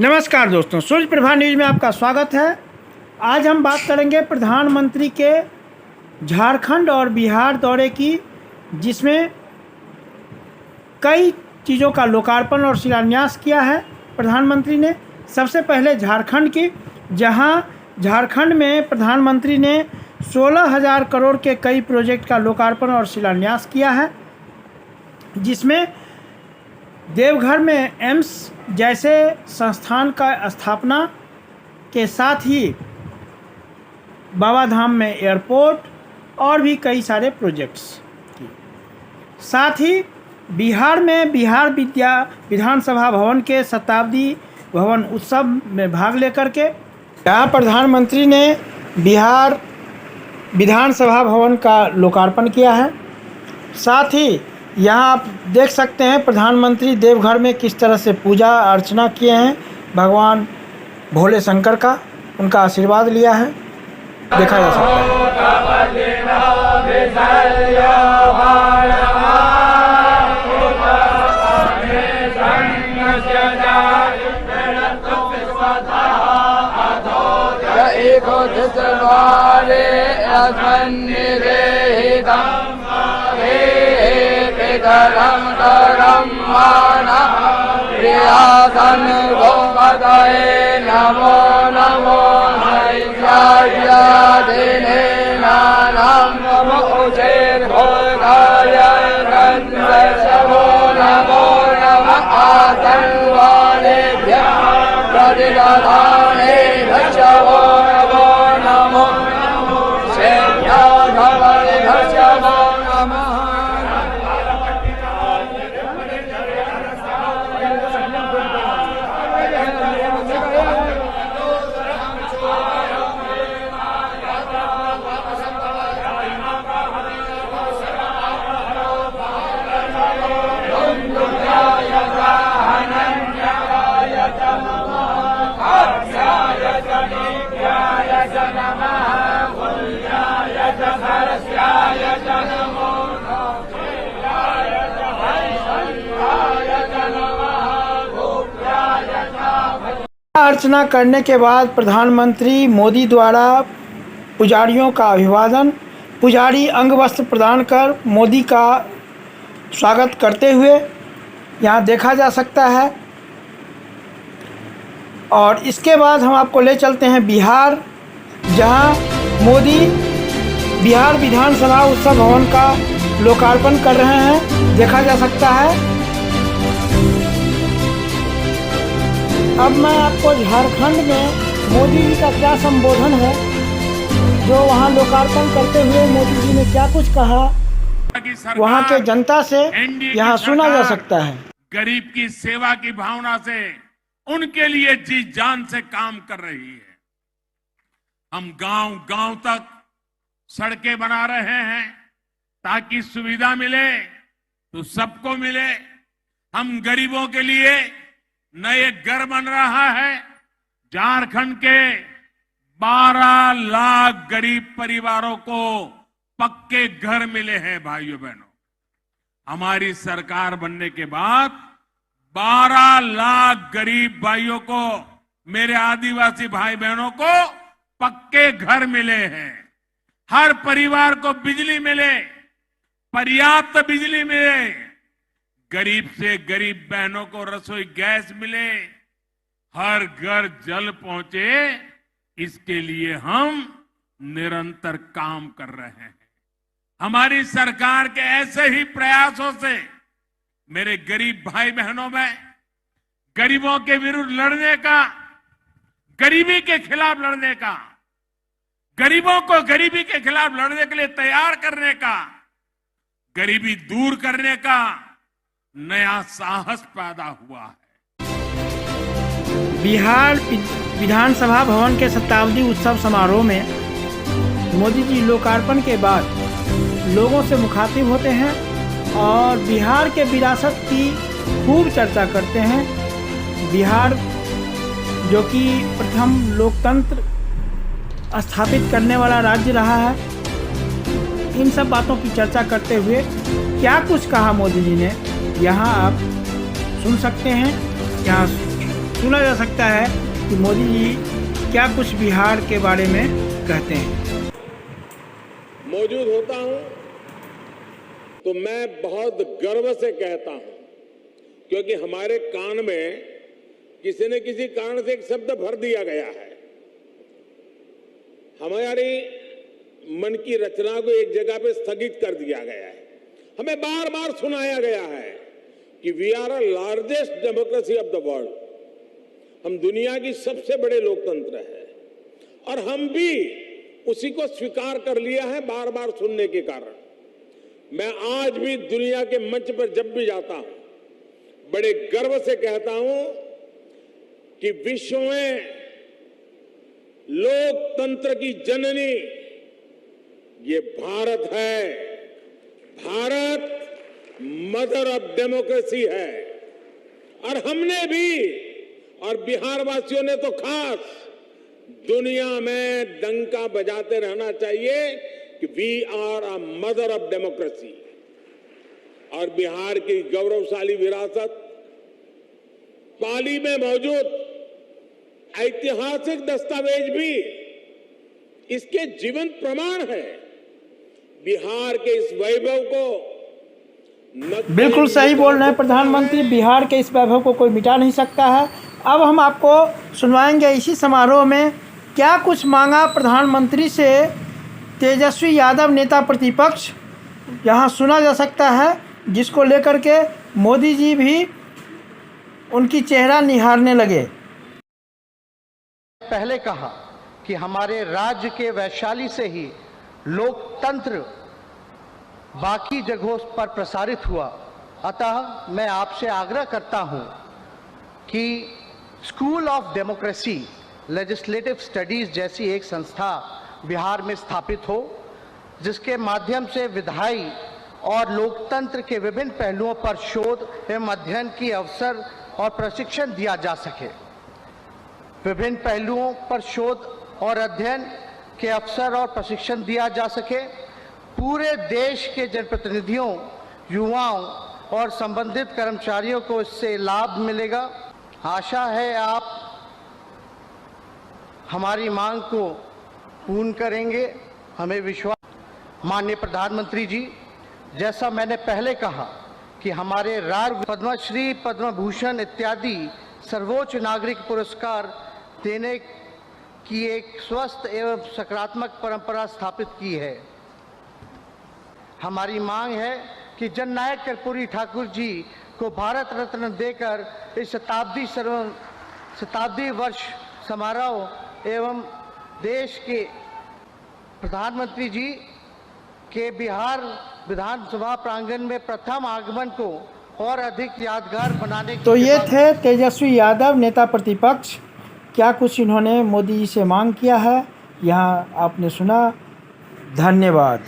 नमस्कार दोस्तों, सूर्य प्रभा न्यूज़ में आपका स्वागत है। आज हम बात करेंगे प्रधानमंत्री के झारखंड और बिहार दौरे की, जिसमें कई चीज़ों का लोकार्पण और शिलान्यास किया है प्रधानमंत्री ने। सबसे पहले झारखंड की, जहां झारखंड में प्रधानमंत्री ने 16,000 करोड़ के कई प्रोजेक्ट का लोकार्पण और शिलान्यास किया है, जिसमें देवघर में एम्स जैसे संस्थान का स्थापना के साथ ही बाबा धाम में एयरपोर्ट और भी कई सारे प्रोजेक्ट्स की। साथ ही बिहार में विधानसभा भवन के शताब्दी भवन उत्सव में भाग लेकर के यहाँ प्रधानमंत्री ने बिहार विधानसभा भवन का लोकार्पण किया है। साथ ही यहाँ आप देख सकते हैं प्रधानमंत्री देवघर में किस तरह से पूजा अर्चना किए हैं, भगवान भोले शंकर का, उनका आशीर्वाद लिया है, देखा जा सकता है। करम करम माना प्रियाधन गोपदये नमो नमो नैयादिने नाम नमो उचेर भोगाय गन्धर्वो नमो नमः आतन्वानेभ्यः प्रतिदधाने भक्षवो नमो नमो सेभ्याधवने भक्षवो नमः। अर्चना करने के बाद प्रधानमंत्री मोदी द्वारा पुजारियों का अभिवादन, पुजारी अंग वस्त्र प्रदान कर मोदी का स्वागत करते हुए यहाँ देखा जा सकता है। और इसके बाद हम आपको ले चलते हैं बिहार, जहाँ मोदी बिहार विधानसभा उत्सव भवन का लोकार्पण कर रहे हैं, देखा जा सकता है। अब मैं आपको झारखंड में मोदी जी का क्या संबोधन है, जो वहां लोकार्पण करते हुए मोदी जी ने क्या कुछ कहा, वहां के जनता से यहां सुना जा सकता है। गरीब की सेवा की भावना से उनके लिए जी जान से काम कर रही है। हम गांव गांव तक सड़कें बना रहे हैं ताकि सुविधा मिले तो सबको मिले। हम गरीबों के लिए नए घर बन रहा है। झारखंड के 12 लाख गरीब परिवारों को पक्के घर मिले हैं। भाइयों बहनों, हमारी सरकार बनने के बाद 12 लाख गरीब भाइयों को, मेरे आदिवासी भाई बहनों को पक्के घर मिले हैं। हर परिवार को बिजली मिले, पर्याप्त बिजली मिले, गरीब से गरीब बहनों को रसोई गैस मिले, हर घर जल पहुंचे, इसके लिए हम निरंतर काम कर रहे हैं। हमारी सरकार के ऐसे ही प्रयासों से मेरे गरीब भाई बहनों में गरीबों के विरुद्ध लड़ने का, गरीबी के खिलाफ लड़ने का, गरीबों को गरीबी के खिलाफ लड़ने के लिए तैयार करने का, गरीबी दूर करने का नया साहस पैदा हुआ है। बिहार विधानसभा भवन के शताब्दी उत्सव समारोह में मोदी जी लोकार्पण के बाद लोगों से मुखातिब होते हैं और बिहार के विरासत की खूब चर्चा करते हैं। बिहार जो कि प्रथम लोकतंत्र स्थापित करने वाला राज्य रहा है, इन सब बातों की चर्चा करते हुए क्या कुछ कहा मोदी जी ने, यहाँ आप सुन सकते हैं। यहाँ सुना जा सकता है कि मोदी जी क्या कुछ बिहार के बारे में कहते हैं। मौजूद होता हूं तो मैं बहुत गर्व से कहता हूं, क्योंकि हमारे कान में किसी न किसी कारण से एक शब्द भर दिया गया है। हमारी मन की रचना को एक जगह पे स्थगित कर दिया गया है। हमें बार बार सुनाया गया है कि we are a largest democracy of the world, हम दुनिया की सबसे बड़े लोकतंत्र है, और हम भी उसी को स्वीकार कर लिया है बार बार सुनने के कारण। मैं आज भी दुनिया के मंच पर जब भी जाता हूं बड़े गर्व से कहता हूं कि विश्व में लोकतंत्र की जननी ये भारत है। भारत मदर ऑफ डेमोक्रेसी है, और हमने भी, और बिहार वासियों ने तो खास दुनिया में डंका बजाते रहना चाहिए कि we are a mother of democracy. और बिहार की गौरवशाली विरासत, पाली में मौजूद ऐतिहासिक दस्तावेज भी इसके जीवंत प्रमाण है। बिहार के इस वैभव को बिल्कुल सही बोल रहे हैं प्रधानमंत्री, बिहार के इस वैभव को कोई मिटा नहीं सकता है। अब हम आपको सुनवाएंगे इसी समारोह में क्या कुछ मांगा प्रधानमंत्री से तेजस्वी यादव नेता प्रतिपक्ष। यहाँ सुना जा सकता है, जिसको लेकर के मोदी जी भी उनकी चेहरा निहारने लगे। पहले कहा कि हमारे राज्य के वैशाली से ही लोकतंत्र बाकी जगहों पर प्रसारित हुआ। अतः मैं आपसे आग्रह करता हूं कि school of democracy legislative studies जैसी एक संस्था बिहार में स्थापित हो, जिसके माध्यम से विधायी और लोकतंत्र के विभिन्न पहलुओं पर शोध एवं अध्ययन की अवसर और प्रशिक्षण दिया जा सके। विभिन्न पहलुओं पर शोध और अध्ययन के अवसर और प्रशिक्षण दिया जा सके। पूरे देश के जनप्रतिनिधियों, युवाओं और संबंधित कर्मचारियों को इससे लाभ मिलेगा। आशा है आप हमारी मांग को पूर्ण करेंगे, हमें विश्वास। माननीय प्रधानमंत्री जी, जैसा मैंने पहले कहा कि हमारे राज्य पद्मश्री, पद्म भूषण इत्यादि सर्वोच्च नागरिक पुरस्कार देने की एक स्वस्थ एवं सकारात्मक परंपरा स्थापित की है। हमारी मांग है कि जननायक कर्पूरी ठाकुर जी को भारत रत्न देकर इस शताब्दी वर्ष समारोह एवं देश के प्रधानमंत्री जी के बिहार विधानसभा प्रांगण में प्रथम आगमन को और अधिक यादगार बनाने की। तो ये थे तेजस्वी यादव नेता प्रतिपक्ष, क्या कुछ इन्होंने मोदी जी से मांग किया है, यहाँ आपने सुना। धन्यवाद।